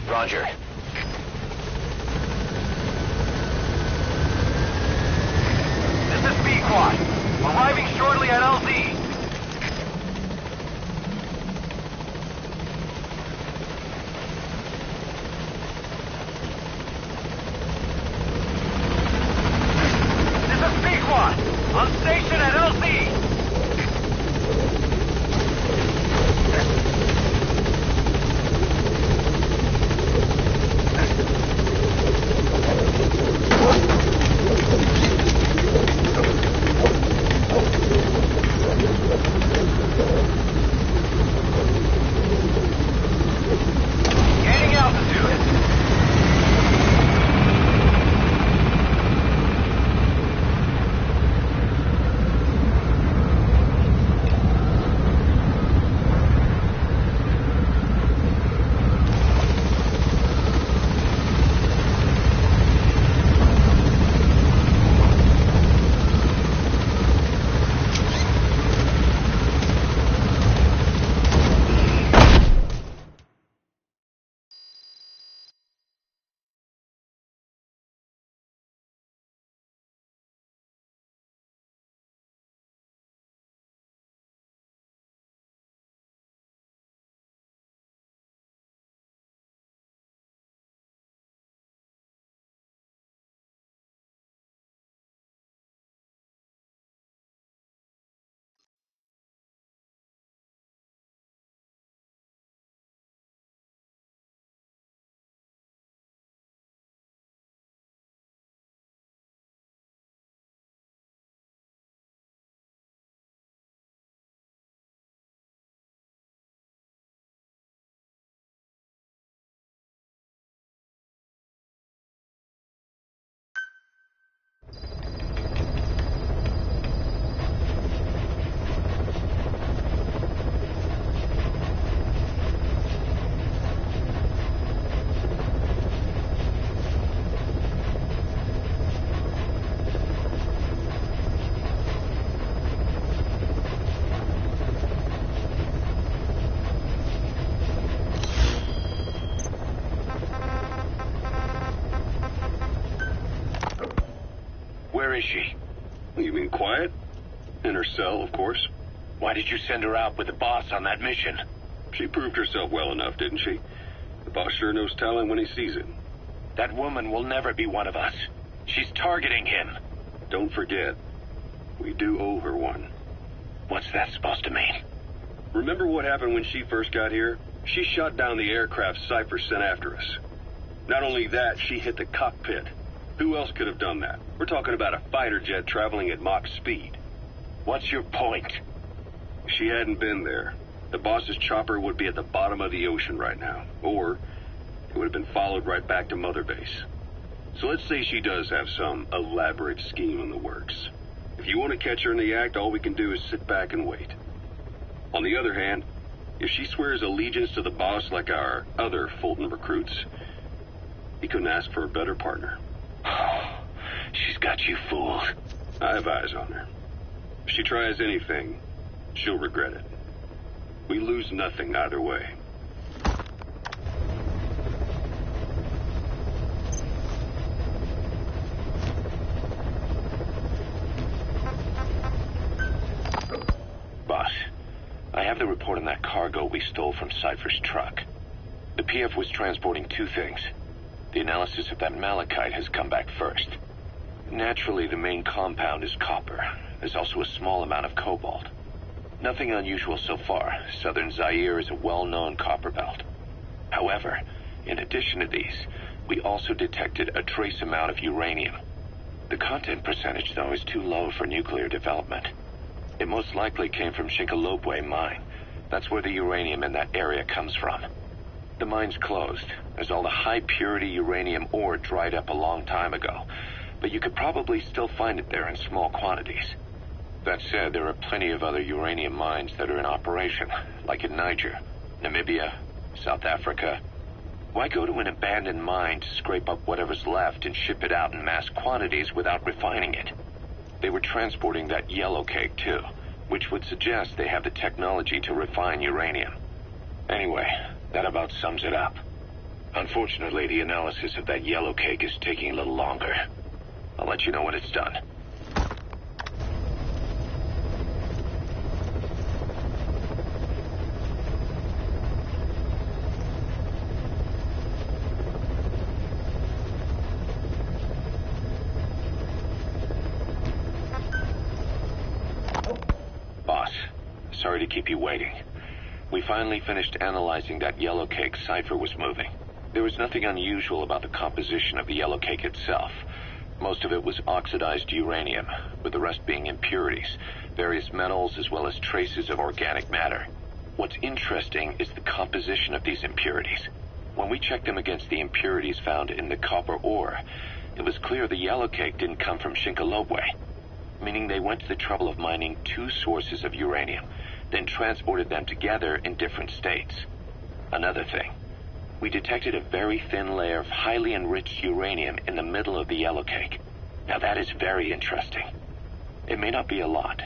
Roger. This is B-Quad. Arriving shortly at LZ. This is B-Quad. On station at LZ. Gaining altitude. Where is she? You mean quiet? In her cell, of course. Why did you send her out with the boss on that mission? She proved herself well enough, didn't she? The boss sure knows talent when he sees it. That woman will never be one of us. She's targeting him. Don't forget, we do owe her one. What's that supposed to mean? Remember what happened when she first got here? She shot down the aircraft Cypher sent after us. Not only that, she hit the cockpit. Who else could have done that? We're talking about a fighter jet traveling at Mach speed. What's your point? If she hadn't been there, the boss's chopper would be at the bottom of the ocean right now. Or it would have been followed right back to Mother Base. So let's say she does have some elaborate scheme in the works. If you want to catch her in the act, all we can do is sit back and wait. On the other hand, if she swears allegiance to the boss like our other Fulton recruits, he couldn't ask for a better partner. She's got you fooled. I have eyes on her. If she tries anything, she'll regret it. We lose nothing either way. Boss, I have the report on that cargo we stole from Cypher's truck. The PF was transporting two things. The analysis of that malachite has come back first. Naturally, the main compound is copper. There's also a small amount of cobalt. Nothing unusual so far. Southern Zaire is a well-known copper belt. However, in addition to these, we also detected a trace amount of uranium. The content percentage, though, is too low for nuclear development. It most likely came from Shinkalobwe mine. That's where the uranium in that area comes from. The mine's closed, as all the high-purity uranium ore dried up a long time ago. But you could probably still find it there in small quantities. That said, there are plenty of other uranium mines that are in operation, like in Niger, Namibia, South Africa. Why go to an abandoned mine to scrape up whatever's left and ship it out in mass quantities without refining it? They were transporting that yellow cake, too. which would suggest they have the technology to refine uranium. Anyway, that about sums it up. Unfortunately, the analysis of that yellow cake is taking a little longer. I'll let you know when it's done. Boss, sorry to keep you waiting. We finally finished analyzing that yellow cake Cypher was moving. There was nothing unusual about the composition of the yellow cake itself. Most of it was oxidized uranium, with the rest being impurities, various metals as well as traces of organic matter. What's interesting is the composition of these impurities. When we checked them against the impurities found in the copper ore, it was clear the yellow cake didn't come from Shinkolobwe, meaning they went to the trouble of mining two sources of uranium, then transported them together in different states. Another thing, we detected a very thin layer of highly enriched uranium in the middle of the yellow cake. Now that is very interesting. It may not be a lot,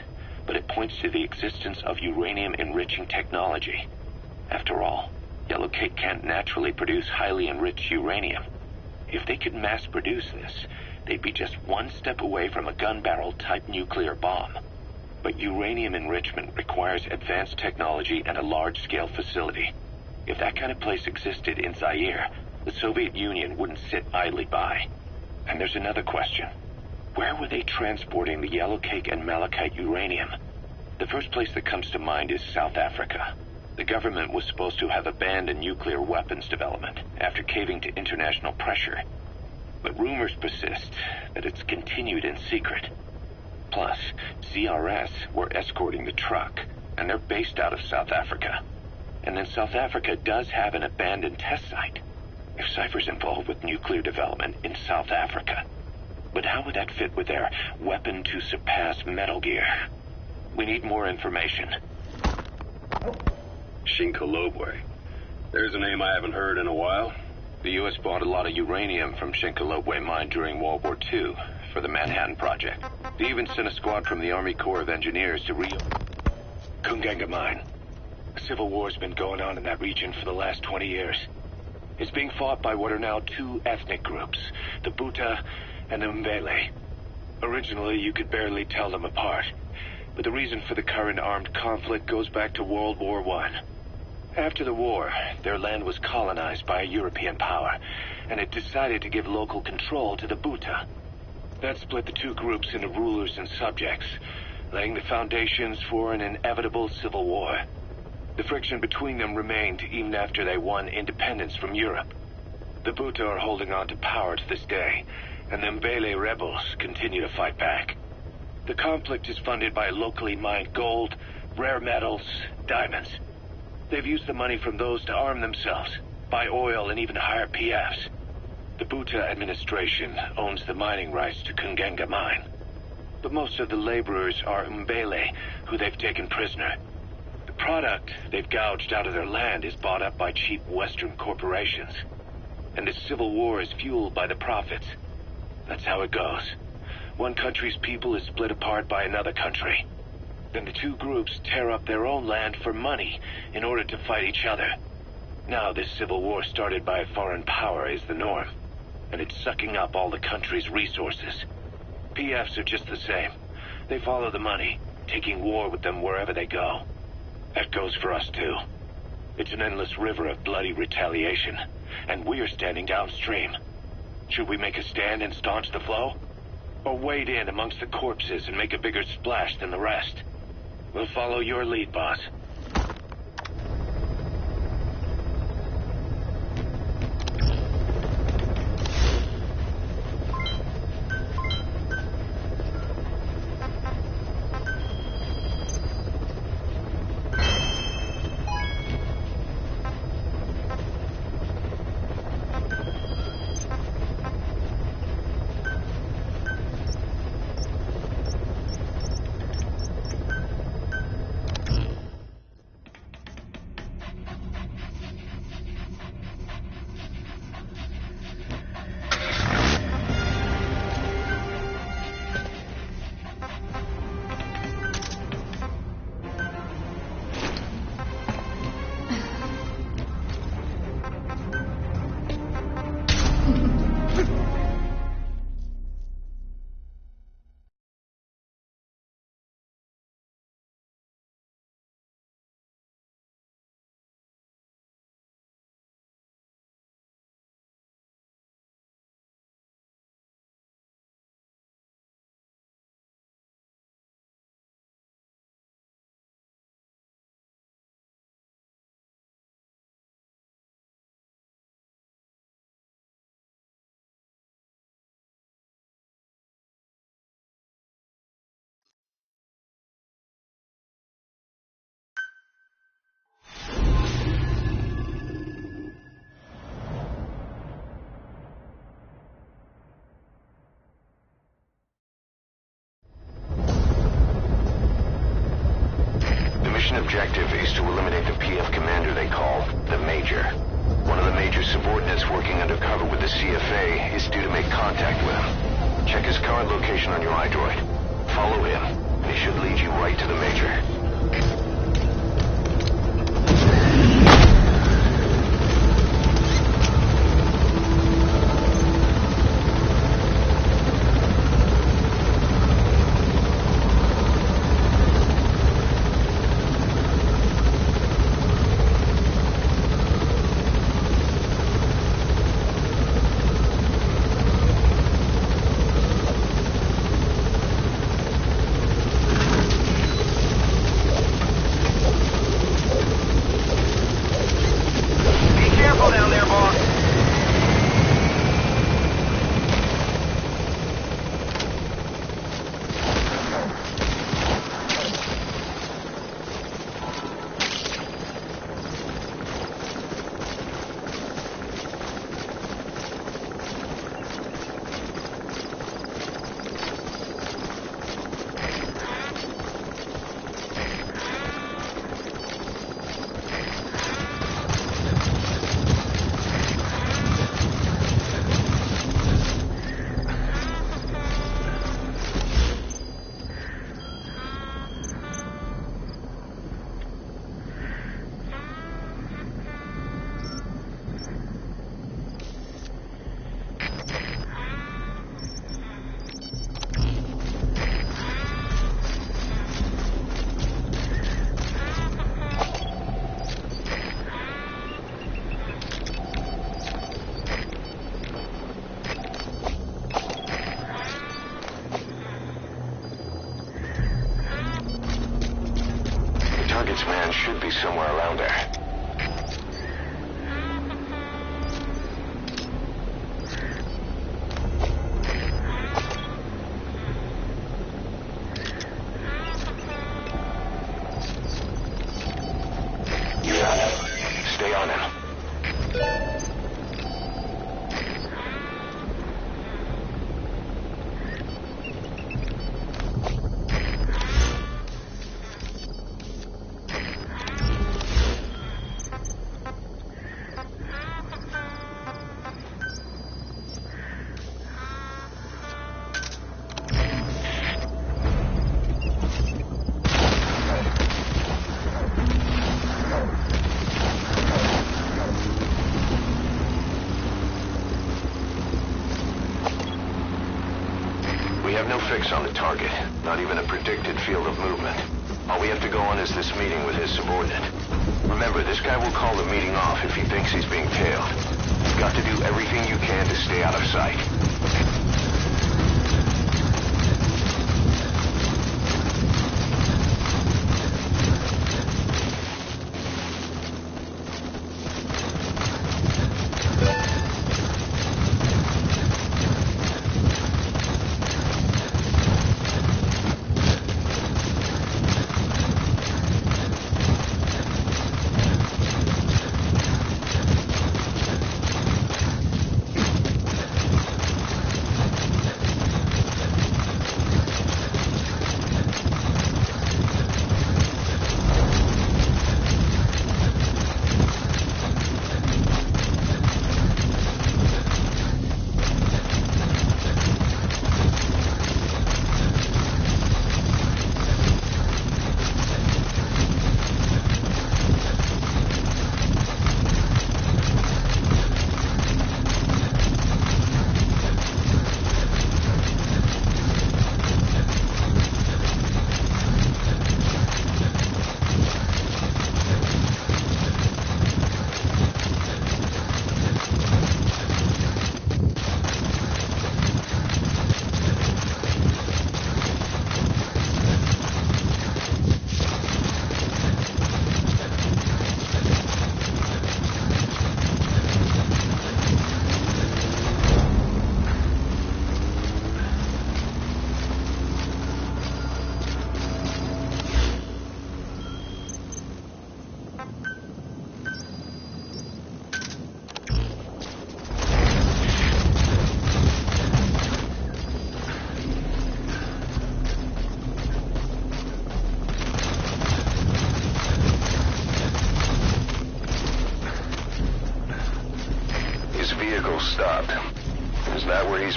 but it points to the existence of uranium-enriching technology. After all, yellow cake can't naturally produce highly enriched uranium. If they could mass-produce this, they'd be just one step away from a gun barrel-type nuclear bomb. But uranium enrichment requires advanced technology and a large-scale facility. If that kind of place existed in Zaire, the Soviet Union wouldn't sit idly by. And there's another question. Where were they transporting the yellow cake and malachite uranium? The first place that comes to mind is South Africa. The government was supposed to have abandoned nuclear weapons development after caving to international pressure. But rumors persist that it's continued in secret. Plus, CRS were escorting the truck, and they're based out of South Africa. And then South Africa does have an abandoned test site. If Cypher's involved with nuclear development in South Africa. But how would that fit with their weapon to surpass Metal Gear? We need more information. Shinkolobwe. There's a name I haven't heard in a while. The U.S. bought a lot of uranium from Shinkolobwe mine during World War II for the Manhattan Project. They even sent a squad from the Army Corps of Engineers to Kungenga mine. A civil war's been going on in that region for the last 20 years. It's being fought by what are now two ethnic groups, the Buta and the Mbele. Originally, you could barely tell them apart, but the reason for the current armed conflict goes back to World War I. After the war, their land was colonized by a European power, and it decided to give local control to the Buta. That split the two groups into rulers and subjects, laying the foundations for an inevitable civil war. The friction between them remained even after they won independence from Europe. The Buta are holding on to power to this day, and the Mbele rebels continue to fight back. The conflict is funded by locally mined gold, rare metals, diamonds. They've used the money from those to arm themselves, buy oil, and even hire PFs. The Buta administration owns the mining rights to Kungenga mine. But most of the laborers are Mbele, who they've taken prisoner. The product they've gouged out of their land is bought up by cheap Western corporations. And the civil war is fueled by the profits. That's how it goes. One country's people is split apart by another country. Then the two groups tear up their own land for money in order to fight each other. Now this civil war started by a foreign power is the norm, and it's sucking up all the country's resources. PFs are just the same. They follow the money, taking war with them wherever they go. That goes for us too. It's an endless river of bloody retaliation, and we're standing downstream. Should we make a stand and staunch the flow? Or wade in amongst the corpses and make a bigger splash than the rest? We'll follow your lead, boss. objective is to eliminate the PF commander they call the Major. One of the Major's subordinates working undercover with the CFA is due to make contact with him. Check his current location on your iDroid. Follow him, and he should lead you right to the Major. Target's man should be somewhere around there. You got him. Stay on him. We have no fix on the target, not even a predicted field of movement. All we have to go on is this meeting with his subordinate. Remember, this guy will call the meeting off if he thinks he's being tailed. You've got to do everything you can to stay out of sight.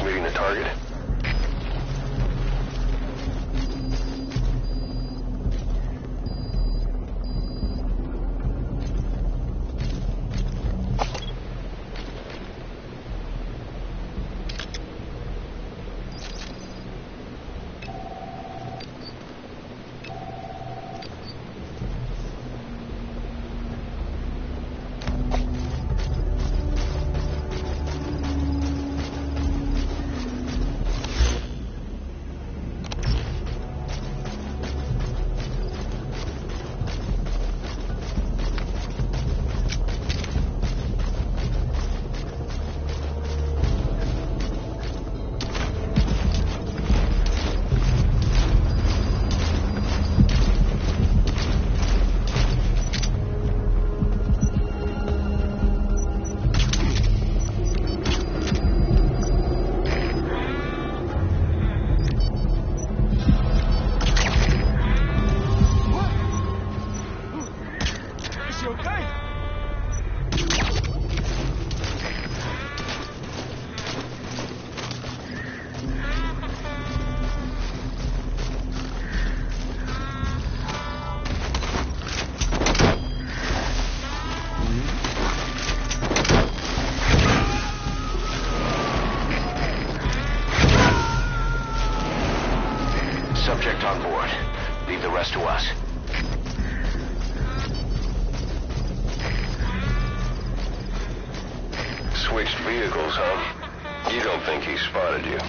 meeting the target? Subject on board. Leave the rest to us. Switched vehicles, huh? You don't think he spotted you?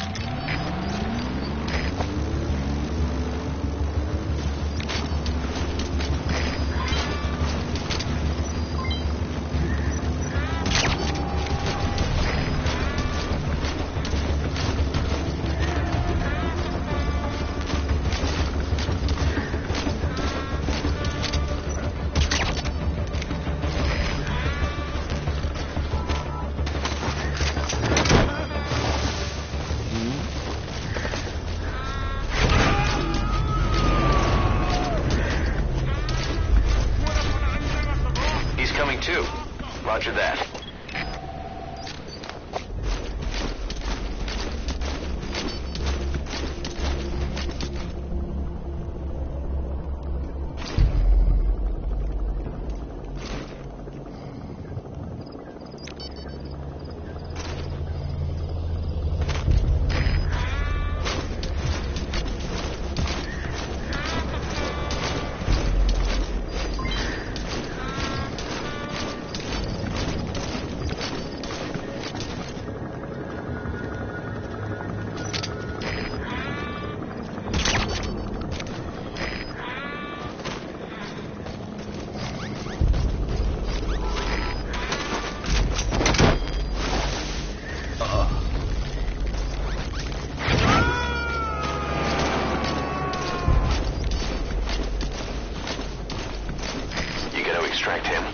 Coming too. Roger that. Extract him.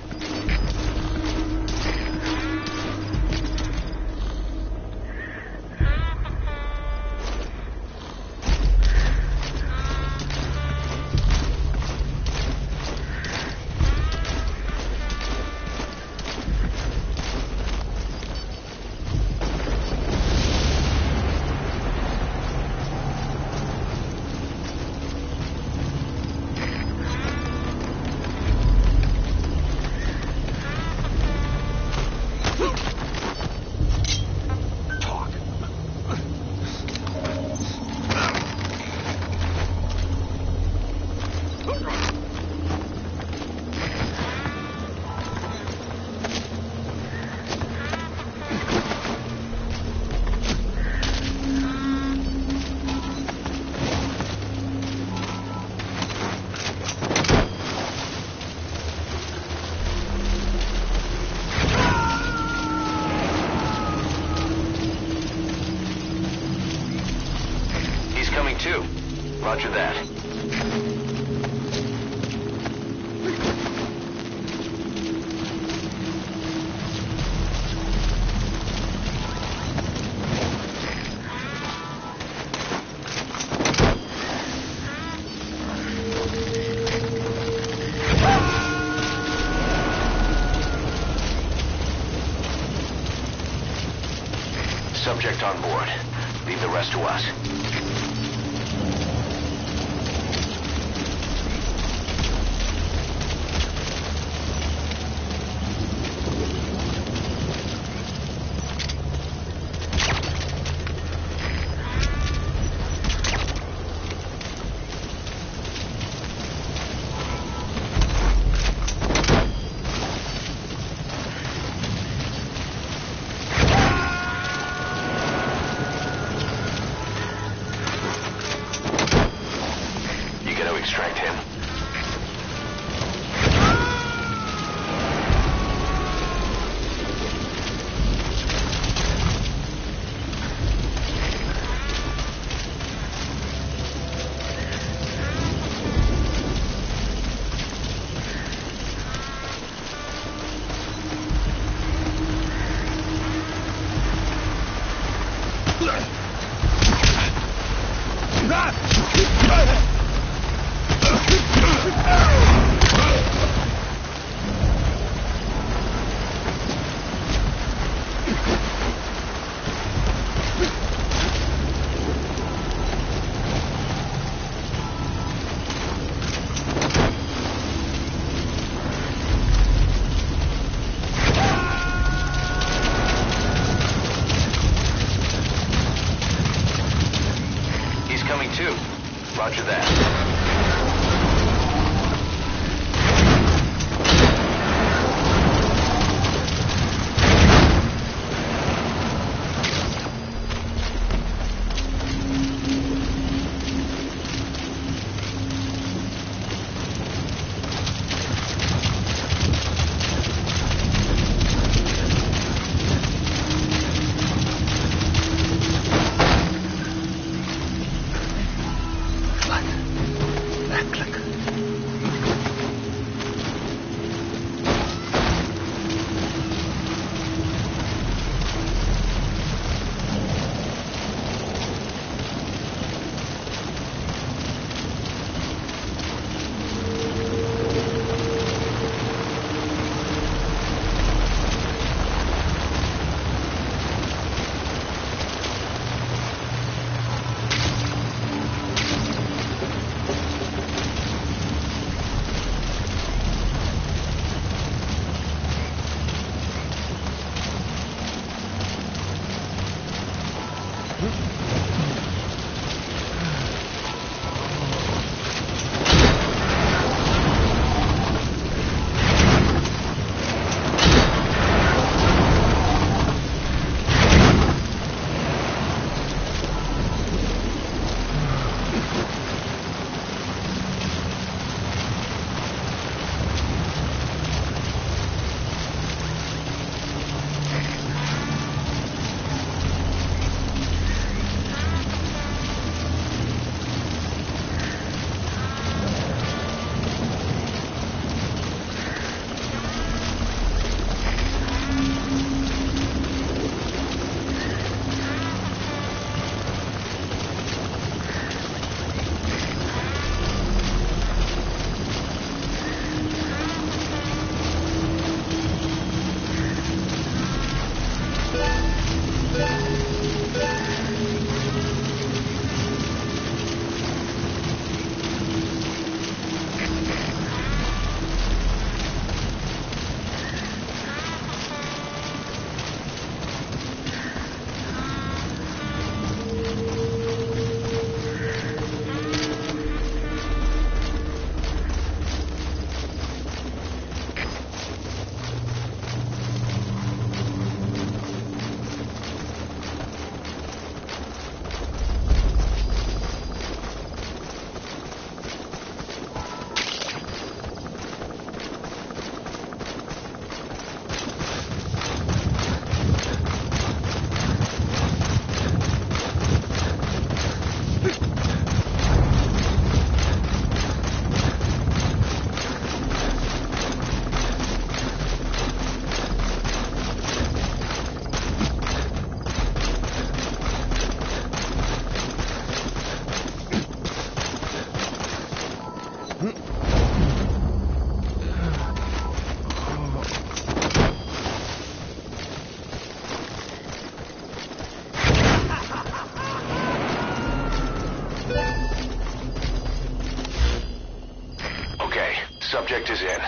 Coming too. Roger that. Subject on board. Leave the rest to us. Extract him. Coming too. Roger that. Subject is in.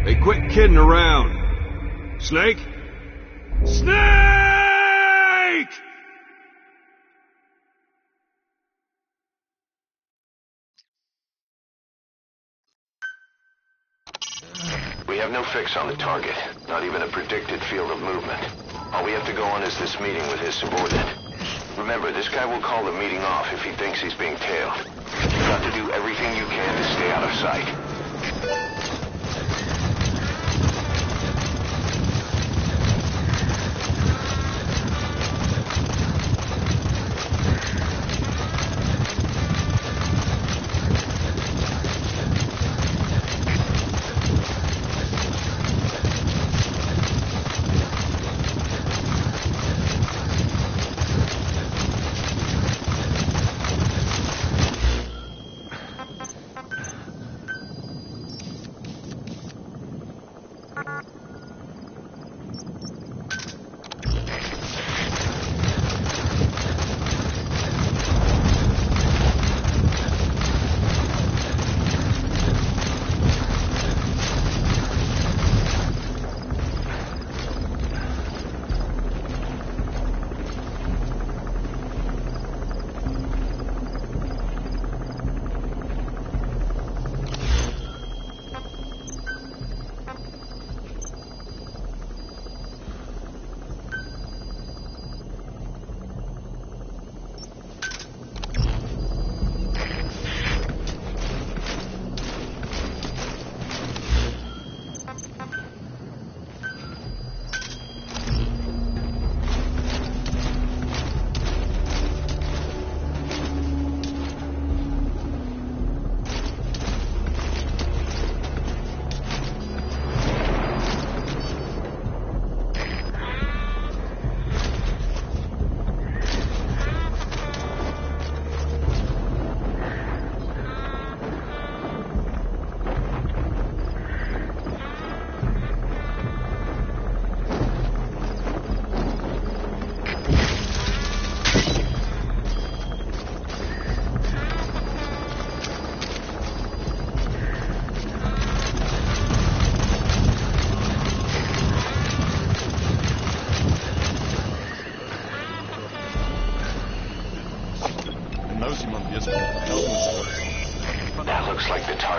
Hey, quit kidding around. Snake? Snake! We have no fix on the target, not even a predicted field of movement. All we have to go on is this meeting with his subordinate. Remember, this guy will call the meeting off if he thinks he's being tailed. You've got to do everything you can to stay out of sight.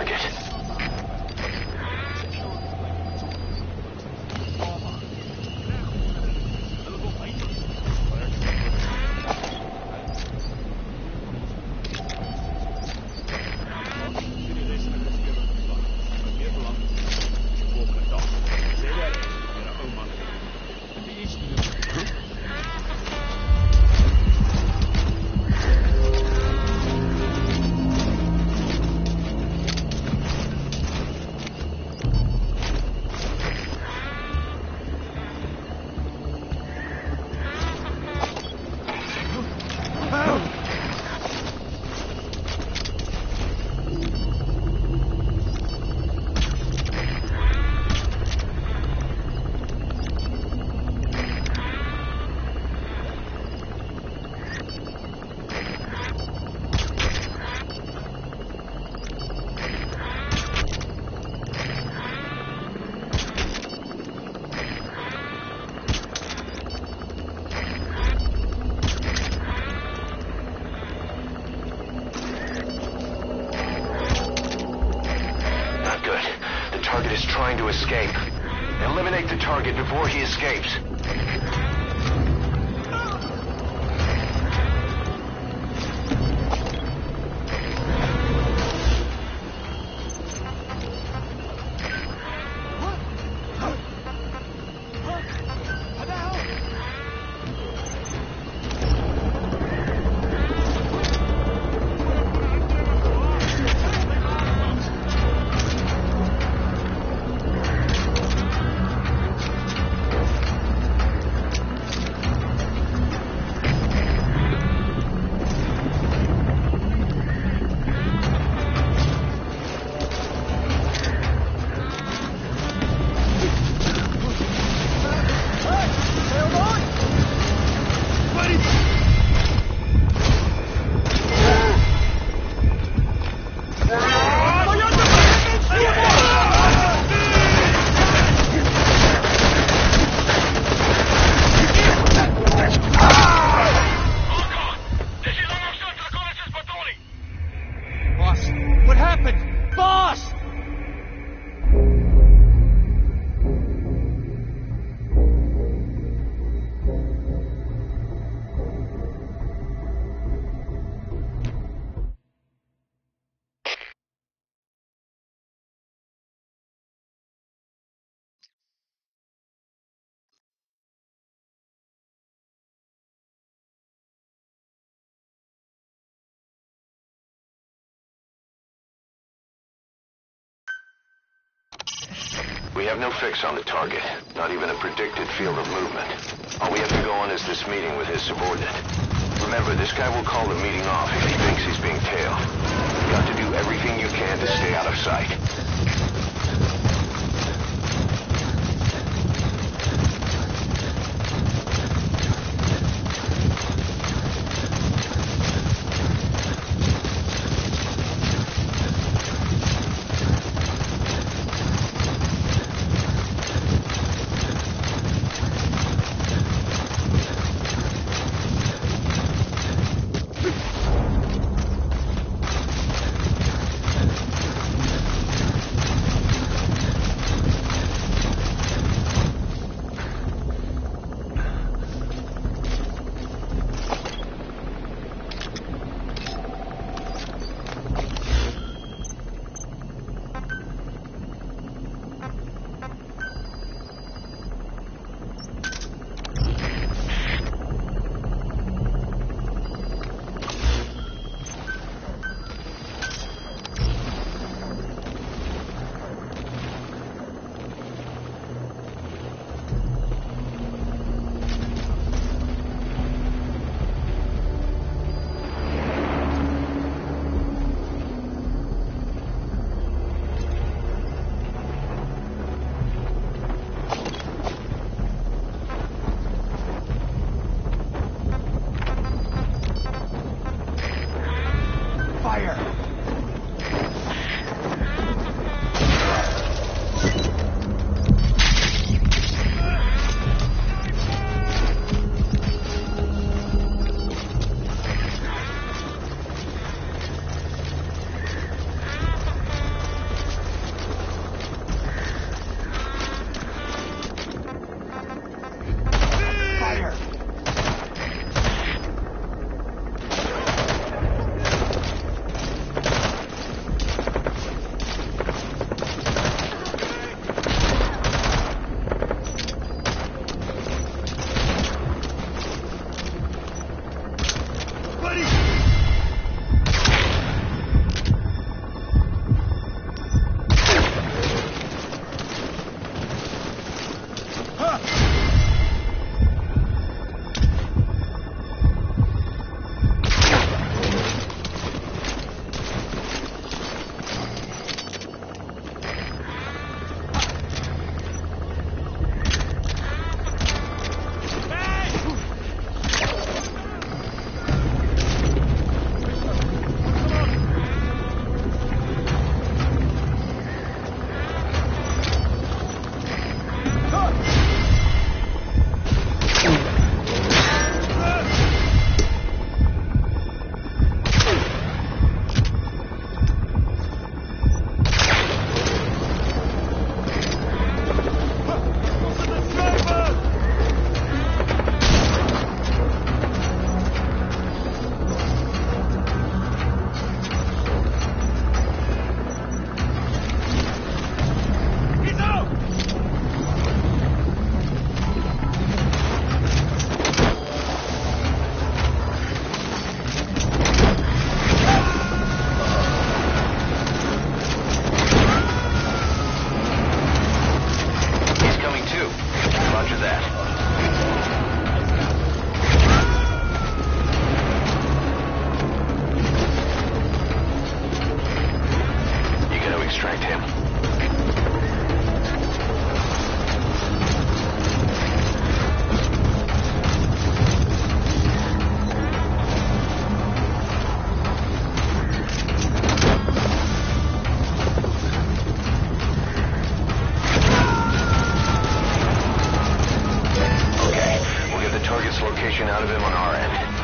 target. Trying to escape. Eliminate the target before he escapes. We have no fix on the target, not even a predicted field of movement. All we have to go on is this meeting with his subordinate. Remember, this guy will call the meeting off if he thinks he's being tailed. You got to do everything you can to stay out of sight. target's location out of him on our end.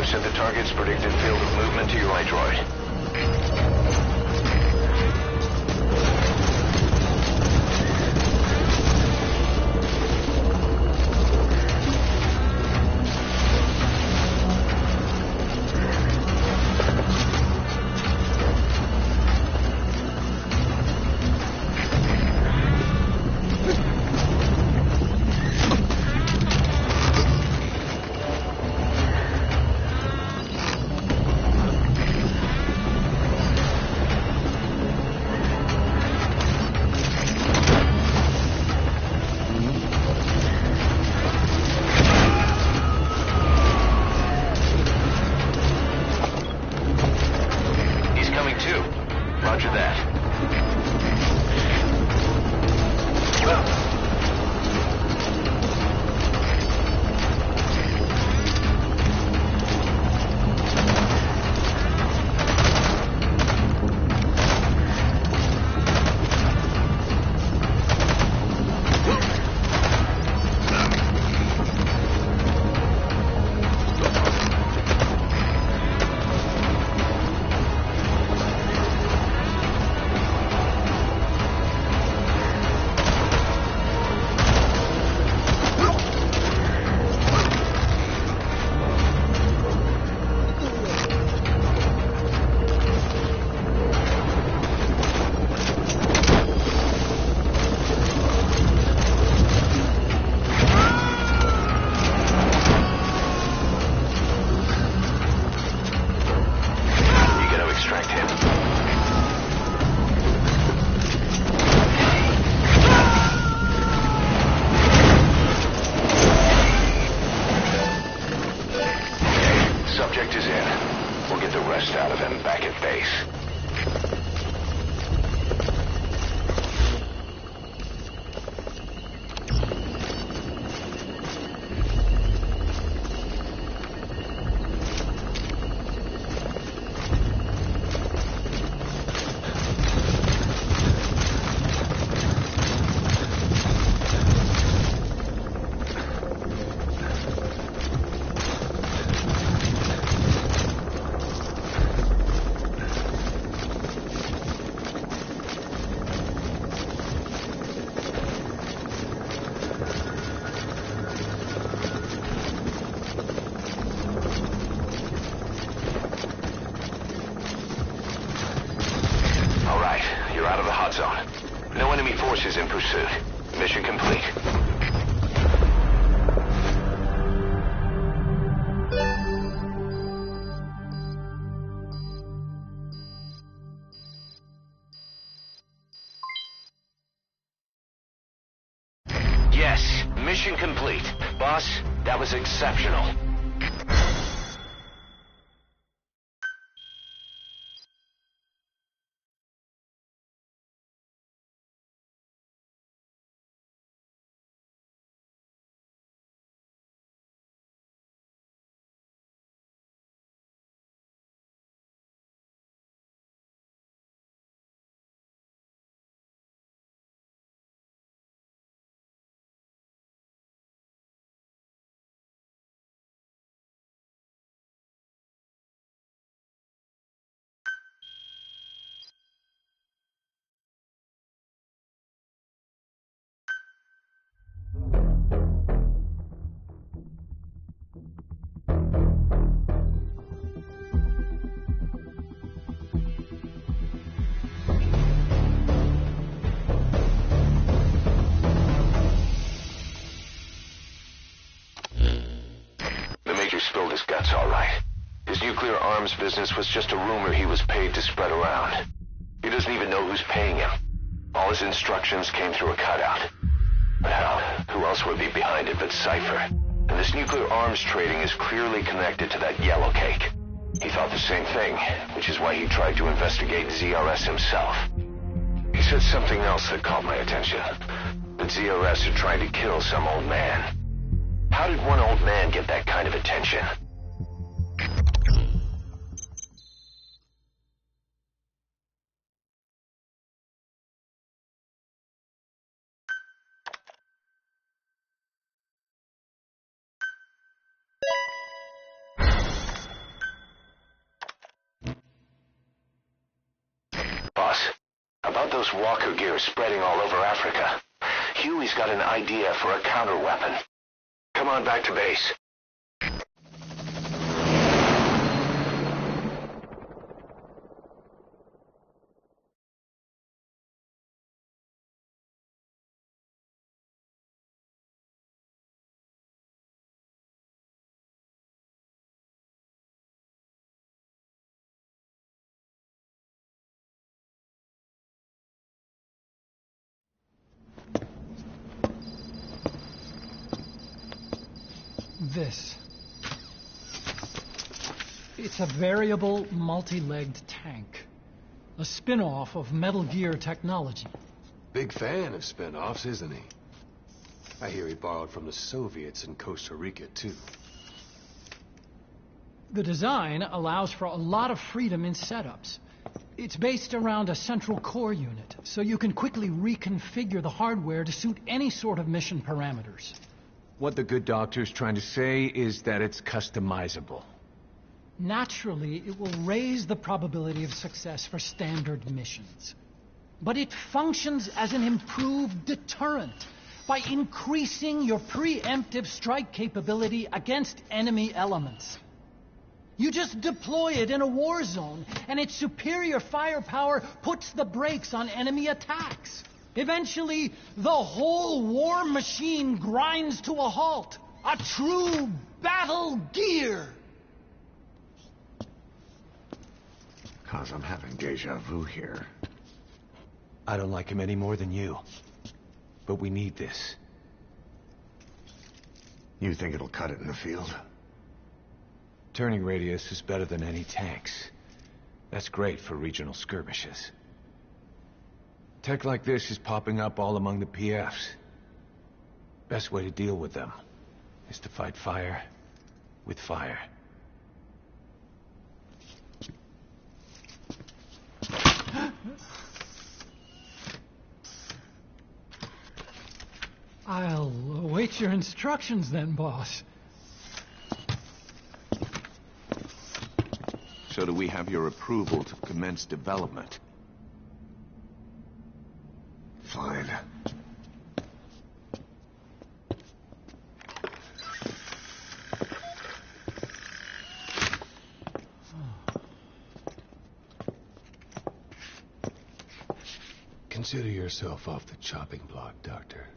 I've sent the target's predicted field of movement to your iDroid. Roger that. Subject is in. We'll get the rest out of him back at base. You're out of the hot zone. No enemy forces in pursuit. Mission complete. Yes, mission complete. Boss, that was exceptional. all right. His nuclear arms business was just a rumor he was paid to spread around. He doesn't even know who's paying him. All his instructions came through a cutout. Well, who else would be behind it but Cypher? And this nuclear arms trading is clearly connected to that yellow cake. He thought the same thing, which is why he tried to investigate ZRS himself. He said something else that caught my attention. That ZRS are trying to kill some old man. How did one old man get that kind of attention? Boss, about those walker gears spreading all over Africa. Huey's got an idea for a counter-weapon. Come on back to base. This. It's a variable, multi-legged tank. A spin-off of Metal Gear technology. Big fan of spin-offs, isn't he? I hear he borrowed from the Soviets in Costa Rica, too. The design allows for a lot of freedom in setups. It's based around a central core unit, so you can quickly reconfigure the hardware to suit any sort of mission parameters. What the good doctor's trying to say is that it's customizable. Naturally, it will raise the probability of success for standard missions. But it functions as an improved deterrent by increasing your preemptive strike capability against enemy elements. You just deploy it in a war zone, and its superior firepower puts the brakes on enemy attacks. Eventually, the whole war machine grinds to a halt. A true battle gear! Cause I'm having deja vu here. I don't like him any more than you. But we need this. You think it'll cut it in the field? Turning radius is better than any tanks. That's great for regional skirmishes. Tech like this is popping up all among the PFs. Best way to deal with them is to fight fire with fire. I'll await your instructions then, boss. So do we have your approval to commence development? Fine. Consider yourself off the chopping block, Doctor.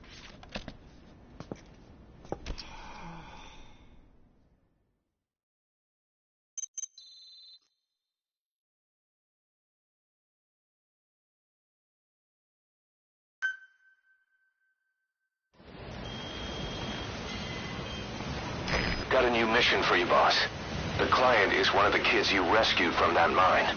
Got a new mission for you, boss. The client is one of the kids you rescued from that mine.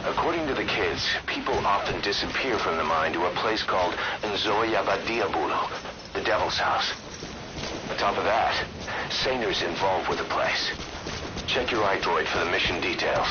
According to the kids, people often disappear from the mine to a place called Nzoyabadiabulu, the Devil's House. On top of that, Saner's involved with the place. Check your iDroid for the mission details.